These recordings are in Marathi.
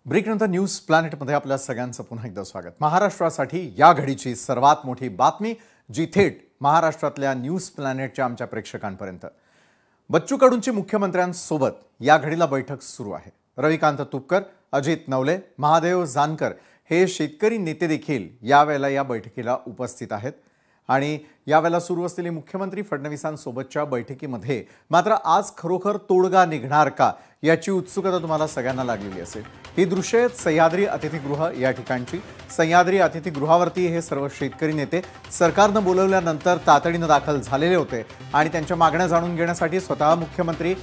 ब्रेकनंतर न्यूज प्लॅनेटमध्ये आपल्या सगळ्यांचं पुन्हा एकदा स्वागत। महाराष्ट्रासाठी या घडीची सर्वात मोठी बातमी जी थेट महाराष्ट्रातल्या न्यूज प्लॅनेटच्या आमच्या प्रेक्षकांपर्यंत। बच्चू कडूंची मुख्यमंत्र्यांसोबत या घडीला बैठक सुरू आहे। रविकांत तुपकर, अजित नवले, महादेव जानकर हे शेतकरी नेते देखील यावेळेला या बैठकीला उपस्थित आहेत आणि यावेळेला सुरू असलेली मुख्यमंत्री फडणवीसांसोबतच्या बैठकीमध्ये मात्र आज खरोखर तोडगा निघणार का याची उत्सुकता तुम्हाला सगळ्यांना लागलेली असेल। ही दृश्ये सह्याद्री अतिथीगृह या ठिकाणची। सह्याद्री अतिथीगृहावरती हे सर्व शेतकरी नेते सरकारने बोलवल्यानंतर तातडीने दाखल झालेले होते आणि त्यांच्या मागण्या जाणून घेण्यासाठी स्वतः मुख्यमंत्री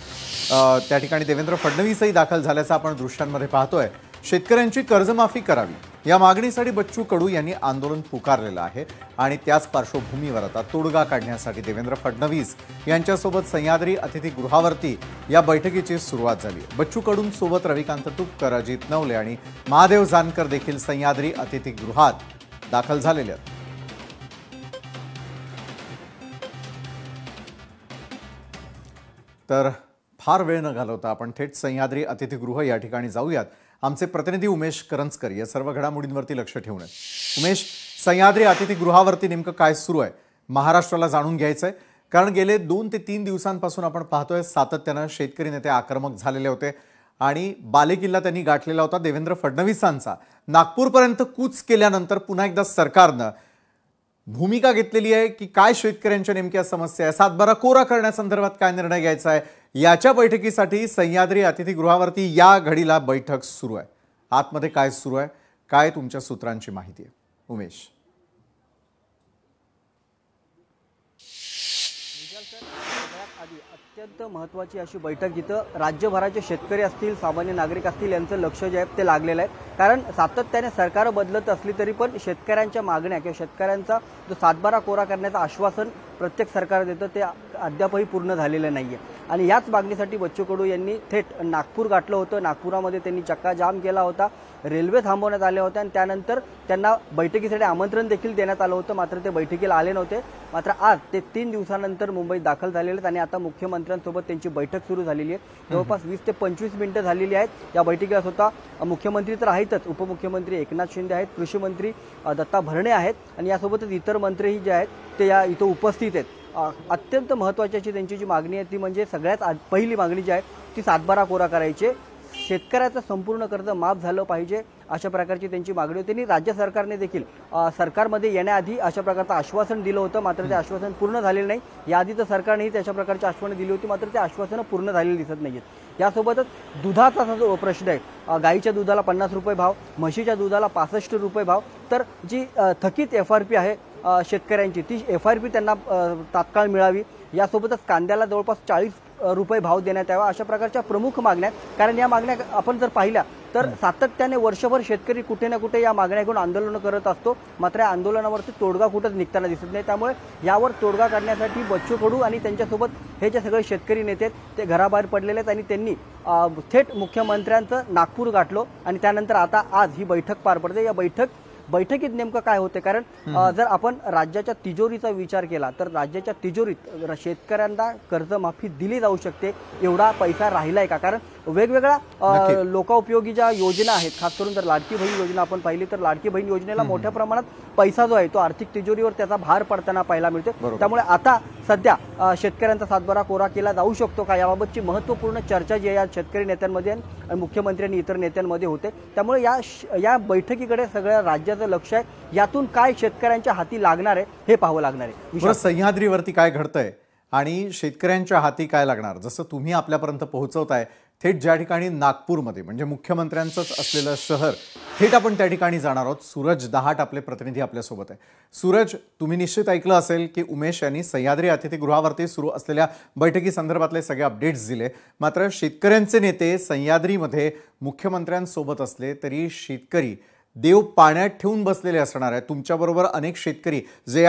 त्या ठिकाणी देवेंद्र फडणवीसही दाखल झाल्याचं आपण दृश्यांमध्ये पाहतोय। शेतकऱ्यांची कर्जमाफी करावी या मागणीसाठी बच्चू कडू यांनी आंदोलन पुकारलेलं आहे आणि त्याच पार्श्वभूमीवर आता तोडगा काढण्यासाठी देवेंद्र फडणवीस यांच्यासोबत सह्याद्री अतिथीगृहावरती या बैठकीची सुरुवात झाली। बच्चू कडूंसोबत रविकांत तुपकर, अजित नवले आणि महादेव जानकर देखील सह्याद्री अतिथीगृहात दाखल झालेले आहेत। तर फार वेळ न घालवता आपण थेट सह्याद्री अतिथीगृह या ठिकाणी जाऊयात। आमचे प्रतिनिधी उमेश करंजकर या सर्व घडामोडींवरती लक्ष ठेवून आहेत। उमेश, सह्याद्री अतिथीगृहावरती नेमकं काय सुरू आहे महाराष्ट्राला जाणून घ्यायचंय, कारण गेले 2 ते 3 दिवसांपासून आपण पाहतोय सातत्याने शेतकरी नेते आक्रमक झालेले होते आणि बालेकिल्ला त्यांनी गाठलेला होता देवेंद्र फडणवीसांचा। नागपूरपर्यंत कूच केल्यानंतर पुन्हा एकदा सरकारने भूमिका घेतलेली आहे की काय शेतकऱ्यांच्या नेमक्या समस्या आहे, सातबारा कोरा करण्यासंदर्भात काय निर्णय घ्यायचा आहे। याच्या बैठकीसाठी सह्याद्री अतिथीगृहावरती या घडीला बैठक सुरू आहे। आतमध्ये काय सुरू आहे, काय तुमच्या सूत्रांची माहिती आहे उमेश? अत्यंत महत्त्वाची अशी बैठक जिथं राज्यभराचे शेतकरी असतील, सामान्य नागरिक असतील यांचं लक्ष जे आहे ते लागलेलं आहे। कारण सातत्याने सरकार बदलत असली तरी पण शेतकऱ्यांच्या मागण्या किंवा शेतकऱ्यांचा जो सातबारा कोरा करण्याचं आश्वासन प्रत्येक सरकार देतं ते अद्यापही पूर्ण झालेलं नाहीये आणि याच मागणीसाठी बच्चू कडू यांनी थेट नागपूर गाठलं होतं। नागपुरामध्ये त्यांनी चक्काजाम केला होता, रेल्वे थांबवण्यात आले होते आणि त्यानंतर त्यांना बैठकीसाठी आमंत्रण देखील देण्यात आलं होतं, मात्र ते बैठकीला आले नव्हते। मात्र आज ते 3 दिवसानंतर मुंबईत दाखल झालेले आहेत आणि आता मुख्यमंत्र्यांसोबत त्यांची बैठक सुरू झालेली आहे। जवळपास 20 ते 25 मिनिटं झालेली आहेत। या बैठकीला स्वतः मुख्यमंत्री तर आहेतच, उपमुख्यमंत्री एकनाथ शिंदे आहेत, कृषी मंत्री दत्ता भरणे आहेत आणि यासोबतच इतर मंत्रीही जे आहेत ते या इथं उपस्थित आहेत। अत्यंत महत्त्वाची अशी त्यांची जी मागणी आहे ती म्हणजे सगळ्यात पहिली मागणी जी आहे ती सातबारा कोरा करायची, शेतकऱ्याचं संपूर्ण कर्ज माफ झालं पाहिजे अशा प्रकारची त्यांची मागणी होती। आणि राज्य सरकारने देखील सरकारमध्ये येण्याआधी अशा प्रकारचं आश्वासन दिलं होतं, मात्र ते आश्वासन पूर्ण झालेलं नाही। याआधी तर सरकारनेही त्याच्या प्रकारची आश्वासनं दिली होती, मात्र ते आश्वासनं पूर्ण झालेली दिसत नाहीत। यासोबतच दुधाचा जो प्रश्न आहे, गाईच्या दुधाला 50 रुपये भाव, म्हशीच्या दुधाला 65 रुपये भाव, तर जी थकीत FRP आहे शेतकऱ्यांची ती FRP त्यांना तात्काळ मिळावी। यासोबतच कांद्याला जवळपास 40 रुपये भाव देण्यात यावा अशा प्रकारच्या प्रमुख मागण्या आहेत। कारण या मागण्या आपण जर पाहिल्या तर सातत्याने वर्षभर शेतकरी कुठे ना कुठे या मागण्या घेऊन आंदोलन करत असतो, मात्र या आंदोलनावरती तोडगा कुठंच निघताना दिसत नाही। त्यामुळे यावर तोडगा काढण्यासाठी बच्चू कडू आणि त्यांच्यासोबत हे जे सगळे शेतकरी नेते आहेत ते घराबाहेर पडलेले आहेत आणि त्यांनी थेट मुख्यमंत्र्यांचं नागपूर गाठलं आणि त्यानंतर आता आज ही बैठक पार पडते। या बैठकीत नेमकं काय होते, कारण जर आपण राज्याच्या तिजोरीचा विचार केला तर राज्याच्या तिजोरीत शेतकऱ्यांना कर्जमाफी दिली जाऊ शकते एवढा पैसा राहिलाय का? कारण वेगवेगळ्या लोकोपयोगी ज्या योजना आहेत, खास करून जर लाडकी बहीण योजना आपण पाहिली तर लाडकी बहीण योजनेला मोठ्या प्रमाणात पैसा जो आहे तो आर्थिक तिजोरीवर त्याचा भार पडताना पाहायला मिळतो। त्यामुळे आता सध्या शेतकऱ्यांचा सातबारा कोरा केला जाऊ शकतो का याबाबतची महत्त्वपूर्ण चर्चा जी आहे या शेतकरी नेत्यांमध्ये आणि मुख्यमंत्री आणि इतर नेत्यांमध्ये होते। त्यामुळे या बैठकीकडे सगळ्या राज्याचं लक्ष आहे, यातून काय शेतकऱ्यांच्या हाती लागणार आहे हे पाहावं लागणार आहे। सह्याद्रीवरती काय घडतंय आणि शेतकऱ्यांच्या हाती काय लागणार, जसं तुम्ही आपल्यापर्यंत पोहोचवताय थेट ज्या ठिकाणी नागपूरमध्ये म्हणजे मुख्यमंत्र्यांचंच असलेलं शहर, थेट आपण त्या ठिकाणी जाणार आहोत। सूरज दहाट आपले प्रतिनिधी आपल्यासोबत आहे। सूरज, तुम्ही निश्चित ऐकलं असेल की उमेश यांनी सह्याद्री अतिथीगृहावरती सुरू असलेल्या बैठकी संदर्भातले सगळे अपडेट्स दिले, मात्र शेतकऱ्यांचे नेते सह्याद्रीमध्ये मुख्यमंत्र्यांसोबत असले तरी शेतकरी देव पाण्यात ठेवून बसलेले असणार आहे। तुमच्याबरोबर अनेक शेतकरी जे